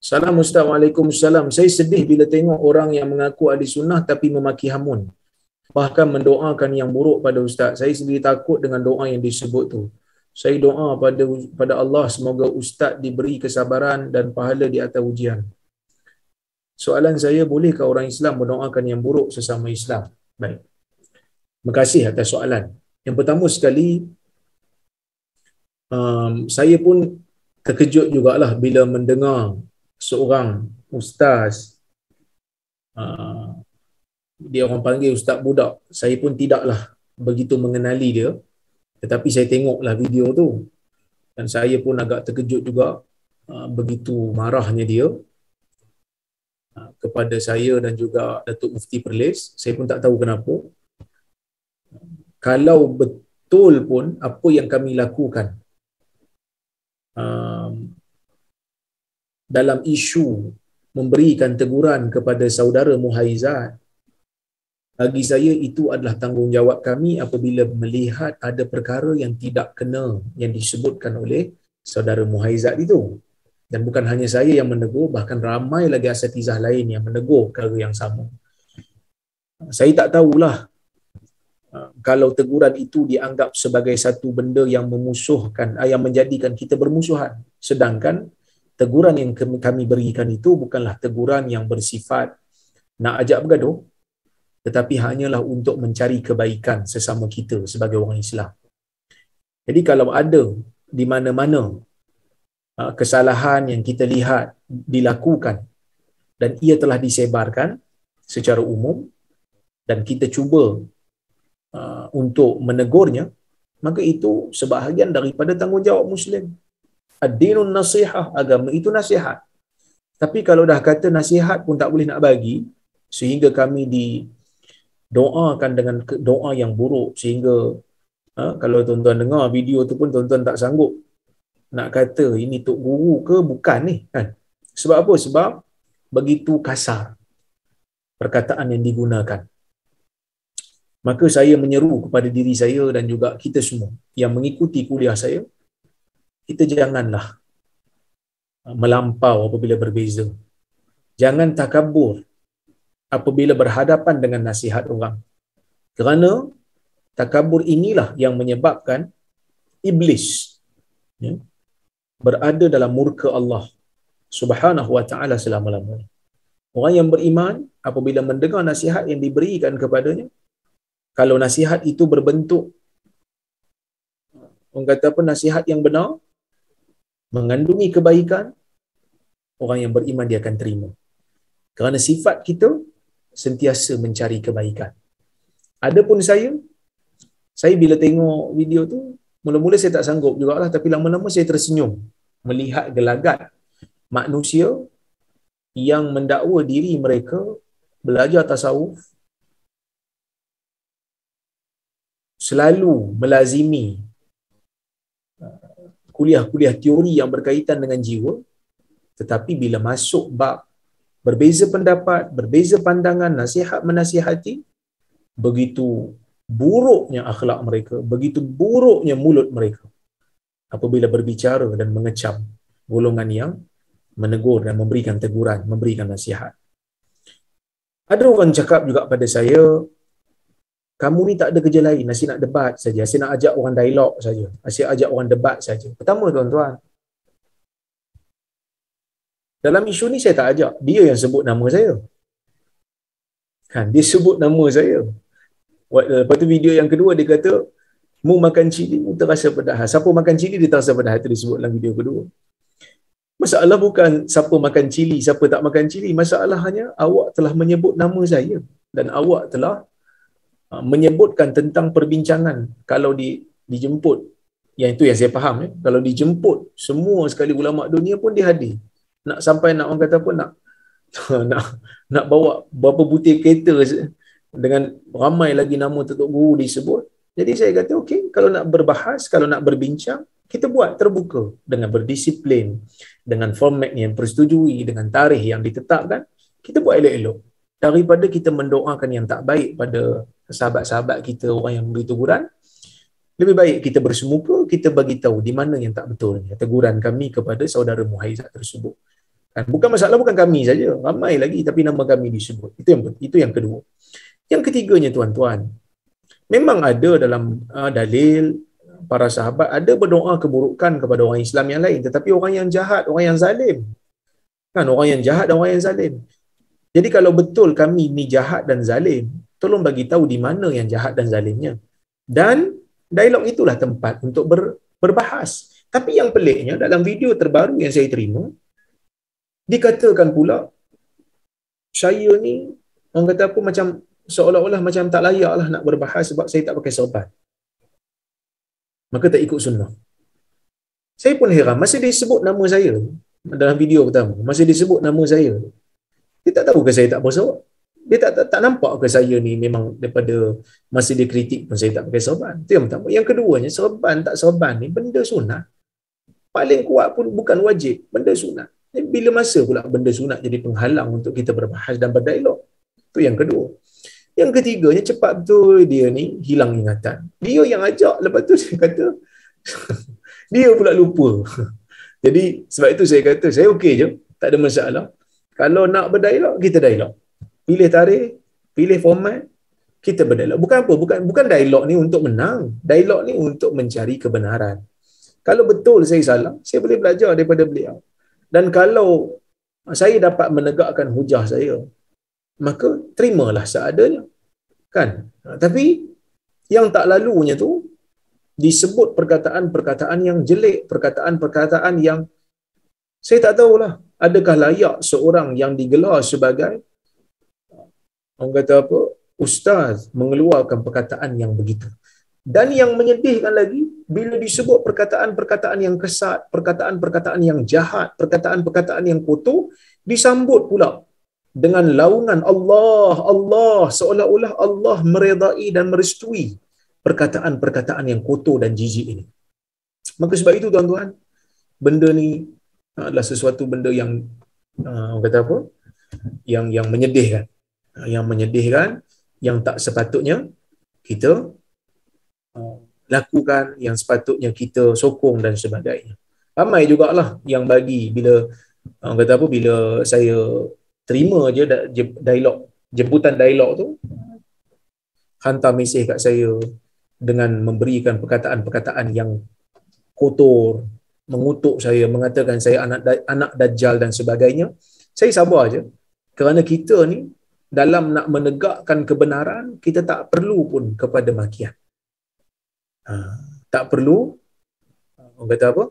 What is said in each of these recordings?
Salam Ustaz, Waalaikumsalam. Saya sedih bila tengok orang yang mengaku ahli sunnah tapi memaki hamun. Bahkan mendoakan yang buruk pada Ustaz. Saya sendiri takut dengan doa yang disebut tu. Saya doa pada Allah semoga Ustaz diberi kesabaran dan pahala di atas ujian. Soalan saya, bolehkah orang Islam mendoakan yang buruk sesama Islam? Baik. Terima kasih atas soalan. Yang pertama sekali, saya pun terkejut jugalah bila mendengar seorang ustaz, dia orang panggil ustaz budak. Saya pun tidaklah begitu mengenali dia, tetapi saya tengoklah video tu dan saya pun agak terkejut juga, begitu marahnya dia kepada saya dan juga Datuk Mufti Perlis. Saya pun tak tahu kenapa. Kalau betul pun apa yang kami lakukan dalam isu memberikan teguran kepada saudara Muhaizat, bagi saya itu adalah tanggungjawab kami apabila melihat ada perkara yang tidak kena yang disebutkan oleh saudara Muhaizat itu. Dan bukan hanya saya yang menegur, bahkan ramai lagi asatizah lain yang menegur perkara yang sama. Saya tak tahulah kalau teguran itu dianggap sebagai satu benda yang memusuhkan, yang menjadikan kita bermusuhan. Sedangkan teguran yang kami berikan itu bukanlah teguran yang bersifat nak ajak bergaduh, tetapi hanyalah untuk mencari kebaikan sesama kita sebagai orang Islam. Jadi kalau ada di mana-mana kesalahan yang kita lihat dilakukan dan ia telah disebarkan secara umum dan kita cuba untuk menegurnya, maka itu sebahagian daripada tanggungjawab Muslim. Ad-dinun nasihah, agama itu nasihat. Tapi kalau dah kata nasihat pun tak boleh nak bagi, sehingga kami didoakan dengan doa yang buruk, sehingga kalau tuan-tuan dengar video tu pun tuan-tuan tak sanggup nak kata ini tok guru ke bukan ni kan. Sebab apa? Sebab begitu kasar perkataan yang digunakan. Maka saya menyeru kepada diri saya dan juga kita semua yang mengikuti kuliah saya, kita janganlah melampau apabila berbeza. Jangan takabur apabila berhadapan dengan nasihat orang. Kerana takabur inilah yang menyebabkan iblis berada dalam murka Allah Subhanahu wa taala selama-lamanya. Orang yang beriman apabila mendengar nasihat yang diberikan kepadanya, kalau nasihat itu berbentuk, orang kata apa, nasihat yang benar, mengandungi kebaikan, orang yang beriman dia akan terima. Kerana sifat kita sentiasa mencari kebaikan. Adapun saya bila tengok video tu, mula-mula saya tak sanggup jugalah, tapi lama-lama saya tersenyum melihat gelagat manusia yang mendakwa diri mereka belajar tasawuf, selalu melazimi kuliah-kuliah teori yang berkaitan dengan jiwa, tetapi bila masuk bab berbeza pendapat, berbeza pandangan, nasihat menasihati, begitu buruknya akhlak mereka, begitu buruknya mulut mereka apabila berbicara dan mengecam golongan yang menegur dan memberikan teguran, memberikan nasihat. Ada orang cakap juga pada saya, kamu ni tak ada kerja lain, asyik nak debat saja, asyik nak ajak orang dialog saja, asyik ajak orang debat saja. Pertama tuan-tuan, dalam isu ni saya tak ajak, dia yang sebut nama saya. Kan, dia sebut nama saya. Lepas tu video yang kedua dia kata, mu makan cili, mu terasa padahal. Siapa makan cili dia terasa padahal, itu disebut dalam video kedua. Masalah bukan siapa makan cili, siapa tak makan cili. Masalahnya awak telah menyebut nama saya dan awak telah menyebutkan tentang perbincangan. Kalau dijemput, yang itu yang saya faham, kalau dijemput semua sekali ulama dunia pun dia hadir. Nak sampai nak orang kata apa, nak bawa berapa butir kereta dengan ramai lagi nama Datuk Guru disebut. Jadi saya kata okey, kalau nak berbahas, kalau nak berbincang, kita buat terbuka dengan berdisiplin, dengan format yang persetujui, dengan tarikh yang ditetapkan. Kita buat elok-elok daripada kita mendoakan yang tak baik pada sahabat-sahabat kita, orang yang memberi teguran. Lebih baik kita bersemuka, kita bagi tahu di mana yang tak betul teguran kami kepada saudara Muhaizat tersebut. Kan? Bukan masalah bukan kami saja, ramai lagi tapi nama kami disebut. Itu yang kedua. Yang ketiganya tuan-tuan, memang ada dalam dalil para sahabat ada berdoa keburukan kepada orang Islam yang lain, tetapi orang yang jahat, orang yang zalim. Kan orang yang jahat dan orang yang zalim. Jadi kalau betul kami ni jahat dan zalim, tolong bagi tahu di mana yang jahat dan zalimnya. Dan dialog itulah tempat untuk berbahas. Tapi yang peliknya dalam video terbaru yang saya terima, dikatakan pula saya ni orang kata apa macam seolah-olah macam tak layak lah nak berbahas sebab saya tak pakai serban. Maka tak ikut sunnah. Saya pun heran, masa dia sebut nama saya dalam video pertama, masa dia sebut nama saya, dia tak tahu ke saya tak berserban? Dia tak nampak ke saya ni memang daripada masa dia kritik pun saya tak pakai serban? Itu yang pertama. Yang keduanya, serban tak serban ni benda sunat. Paling kuat pun bukan wajib, benda sunat. Bila masa pula benda sunat jadi penghalang untuk kita berbahas dan berdialog? Itu yang kedua. Yang ketiganya, cepat betul dia ni hilang ingatan. Dia yang ajak, lepas tu dia kata dia pula lupa. Jadi sebab itu saya kata saya okey je, tak ada masalah. Kalau nak berdialog, kita dialog. Pilih tarikh, pilih format, kita berdialog. Bukan apa, bukan dialog ni untuk menang. Dialog ni untuk mencari kebenaran. Kalau betul saya salah, saya boleh belajar daripada beliau. Dan kalau saya dapat menegakkan hujah saya, maka terimalah seadanya. Kan? Tapi yang tak lalunya tu disebut perkataan-perkataan yang jelek, perkataan-perkataan yang saya tak tahulah adakah layak seorang yang digelar sebagai orang kata apa, ustaz mengeluarkan perkataan yang begitu. Dan yang menyedihkan lagi, bila disebut perkataan-perkataan yang kesat, perkataan-perkataan yang jahat, perkataan-perkataan yang kotor, disambut pula dengan laungan Allah, Allah, seolah-olah Allah meredai dan merestui perkataan-perkataan yang kotor dan jijik ini. Maka sebab itu tuan-tuan, benda ni adalah sesuatu benda yang orang kata apa? Yang menyedihkan. Yang menyedihkan, yang tak sepatutnya kita lakukan, yang sepatutnya kita sokong dan sebagainya. Ramai jugalah yang bagi bila orang kata apa, bila saya terima je dialog, jemputan dialog tu, hantar mesej kat saya dengan memberikan perkataan-perkataan yang kotor, mengutuk saya, mengatakan saya anak dajjal dan sebagainya. Saya sabar je, kerana kita ni dalam nak menegakkan kebenaran, kita tak perlu pun kepada makian. Tak perlu orang kata apa,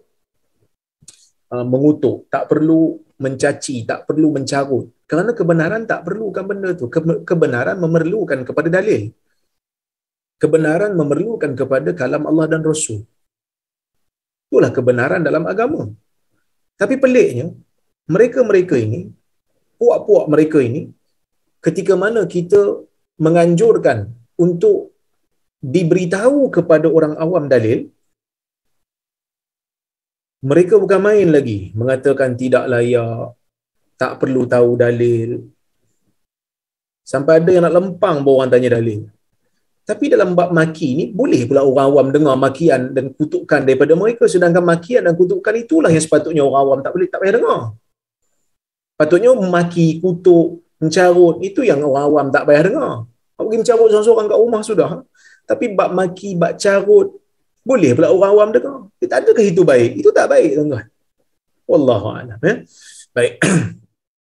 mengutuk, tak perlu mencaci, tak perlu mencarut, kerana kebenaran tak perlukan benda tu. Kebenaran memerlukan kepada dalil, kebenaran memerlukan kepada kalam Allah dan Rasul. Itulah kebenaran dalam agama. Tapi peliknya, mereka-mereka ini, puak-puak mereka ini, ketika mana kita menganjurkan untuk diberitahu kepada orang awam dalil, mereka bukan main lagi mengatakan tidak layak, tak perlu tahu dalil. Sampai ada yang nak lempang bawa orang tanya dalil. Tapi dalam bab maki ni, boleh pula orang awam dengar makian dan kutukan daripada mereka, sedangkan makian dan kutukan itulah yang sepatutnya orang awam tak payah dengar. Patutnya maki, kutuk, mencarut, itu yang orang awam tak payah dengar. Awak pergi mencarut seorang-seorang kat rumah sudah. Tapi bab maki, bab carut, boleh pula orang awam dengar. Tak adakah itu baik? Itu tak baik, tuan-tuan. Wallahu'alam. Baik.